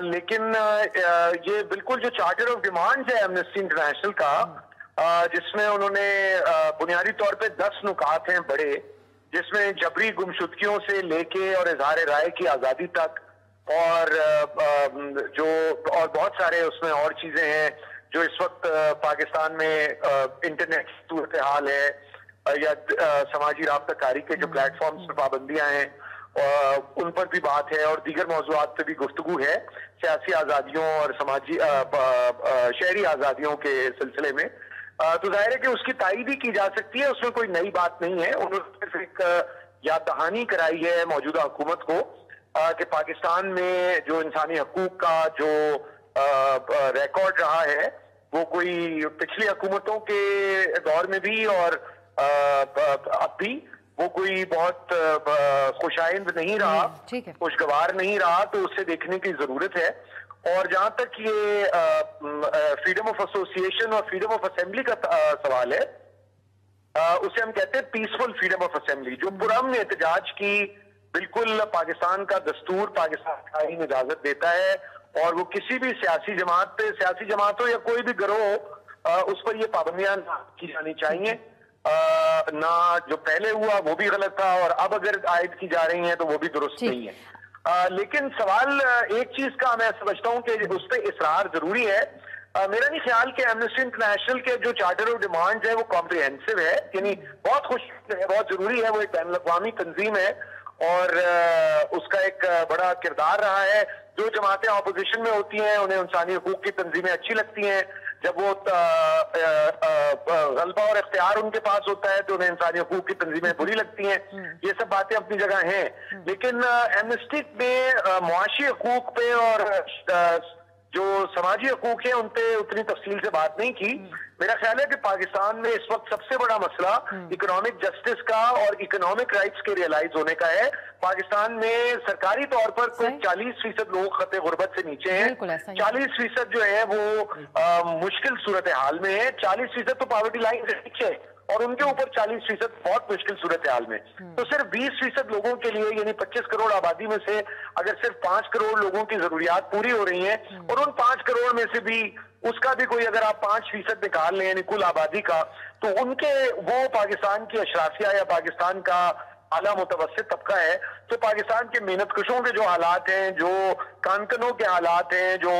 لیکن یہ بالکل جو چارٹر آف ڈیمانڈز ہے ایمنسٹی انٹرنیشنل کا، جس میں انہوں نے بنیادی طور پہ 10 نکات ہیں بڑے، جس میں جبری گمشدگیوں سے لے کے اور اظہار رائے کی آزادی تک اور بہت سارے اس میں اور چیزیں ہیں جو اس وقت پاکستان میں انٹرنیٹ صورتحال ہے یا سماجی رابطہ کاری کے جو پلیٹ فارمز پر پابندیاں ہیں ان پر بھی بات ہے، اور دیگر موضوعات پہ بھی گفتگو ہے، سیاسی آزادیوں اور سماجی شہری آزادیوں کے سلسلے میں۔ تو ظاہر ہے کہ اس کی تائید ہی کی جا سکتی ہے، اس میں کوئی نئی بات نہیں ہے۔ انہوں نے صرف ایک یاد دہانی کرائی ہے موجودہ حکومت کو کہ پاکستان میں جو انسانی حقوق کا جو ریکارڈ رہا ہے وہ کوئی پچھلی حکومتوں کے دور میں بھی اور اب بھی وہ کوئی بہت خوشائند نہیں رہا، خوشگوار نہیں رہا، تو اسے دیکھنے کی ضرورت ہے۔ اور جہاں تک یہ فریڈم آف ایسوسیشن اور فریڈم آف اسمبلی کا سوال ہے، اسے ہم کہتے ہیں پیسفل فریڈم آف اسمبلی، جو پرامن احتجاج کی بالکل پاکستان کا دستور، پاکستان کا آئین اجازت دیتا ہے، اور وہ کسی بھی سیاسی جماعت پہ، سیاسی جماعت ہو یا کوئی بھی گروہ ہو، اس پر یہ پابندیاں کی جانی چاہیے۔ نہ جو پہلے ہوا وہ بھی غلط تھا، اور اب اگر عائد کی جا رہی ہیں تو وہ بھی درست نہیں ہے۔ لیکن سوال ایک چیز کا میں سمجھتا ہوں کہ اس پہ اصرار ضروری ہے۔ میرا نہیں خیال کہ ایمنسٹی انٹرنیشنل کے جو چارٹر آف ڈیمانڈز ہے وہ کمپریہنسو ہے، یعنی بہت بہت ضروری ہے، وہ ایک بین الاقوامی تنظیم ہے اور اس کا ایک بڑا کردار رہا ہے۔ جو جماعتیں اپوزیشن میں ہوتی ہیں انہیں انسانی حقوق کی تنظیمیں اچھی لگتی ہیں، جب وہ غلبہ اور اختیار ان کے پاس ہوتا ہے تو انہیں انسانی حقوق کی تنظیمیں بری لگتی ہیں۔ یہ سب باتیں اپنی جگہ ہیں، لیکن ایمنسٹی میں معاشی حقوق پہ اور جو سماجی حقوق ہیں ان پہ اتنی تفصیل سے بات نہیں کی۔ میرا خیال ہے کہ پاکستان میں اس وقت سب سے بڑا مسئلہ اکنامک جسٹس کا اور اکنامک رائٹس کے ریئلائز ہونے کا ہے۔ پاکستان میں سرکاری طور پر کوئی 40% لوگ خط غربت سے نیچے ہیں، 40% جو ہے وہ مشکل صورتحال میں ہے، 40% تو پاورٹی لائن سے نیچے ہے، اور ان کے اوپر 40% بہت مشکل صورتحال میں۔ تو صرف 20% لوگوں کے لیے، یعنی 25 کروڑ آبادی میں سے اگر صرف 5 کروڑ لوگوں کی ضروریات پوری ہو رہی ہیں، اور ان 5 کروڑ میں سے بھی اس کا بھی کوئی اگر آپ 5% نکال لیں یعنی کل آبادی کا، تو ان کے وہ پاکستان کی اشرافیہ یا پاکستان کا اعلیٰ متوسط طبقہ ہے، تو پاکستان کے محنت کشوں کے جو حالات ہیں، جو کانکنوں کے حالات ہیں، جو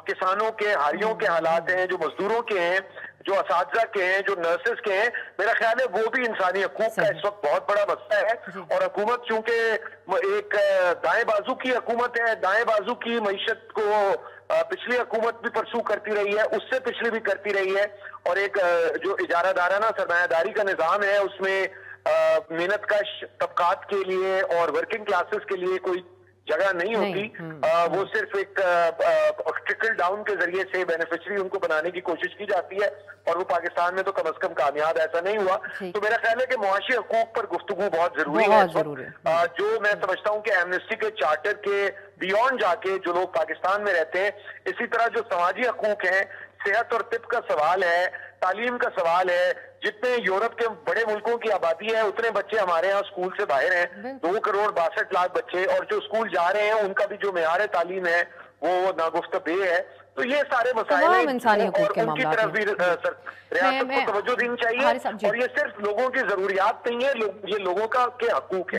کسانوں کے، ہاریوں کے حالات ہیں، جو مزدوروں کے ہیں، جو اساتذہ کے ہیں، جو نرسز کے ہیں، میرا خیال ہے وہ بھی انسانی حقوق کا اس وقت بہت بڑا مسئلہ ہے۔ اور حکومت چونکہ ایک دائیں بازو کی حکومت ہے، دائیں بازو کی معیشت کو پچھلی حکومت بھی پرسو کرتی رہی ہے، اس سے پچھلی بھی کرتی رہی ہے، اور ایک جو اجارہ دارانہ سرمایہ داری کا نظام ہے اس میں محنت کش طبقات کے لیے اور ورکنگ کلاسز کے لیے کوئی جگہ نہیں ہوتی۔ وہ صرف ایک ٹرکل ڈاؤن کے ذریعے سے بینیفیشری ان کو بنانے کی کوشش کی جاتی ہے، اور وہ پاکستان میں تو کم از کم کامیاب ایسا نہیں ہوا۔ تو میرا خیال ہے کہ معاشی حقوق پر گفتگو بہت ضروری ہے۔ جو میں سمجھتا ہوں کہ ایمنسٹی کے چارٹر کے بیونڈ جا کے جو لوگ پاکستان میں رہتے ہیں، اسی طرح جو سماجی حقوق ہیں، صحت اور طب کا سوال ہے، تعلیم کا سوال ہے، جتنے یورپ کے بڑے ملکوں کی آبادی ہے اتنے بچے ہمارے ہاں اسکول سے باہر ہیں، 2 کروڑ 62 لاکھ بچے، اور جو اسکول جا رہے ہیں ان کا بھی جو معیار تعلیم ہے وہ ناگفتہ ہے۔ تو یہ سارے مسائل ہیں اور ان کی طرف بھی ریاست کو توجہ دینی چاہیے، اور یہ صرف لوگوں کی ضروریات نہیں ہے، یہ لوگوں کا کے حقوق ہے۔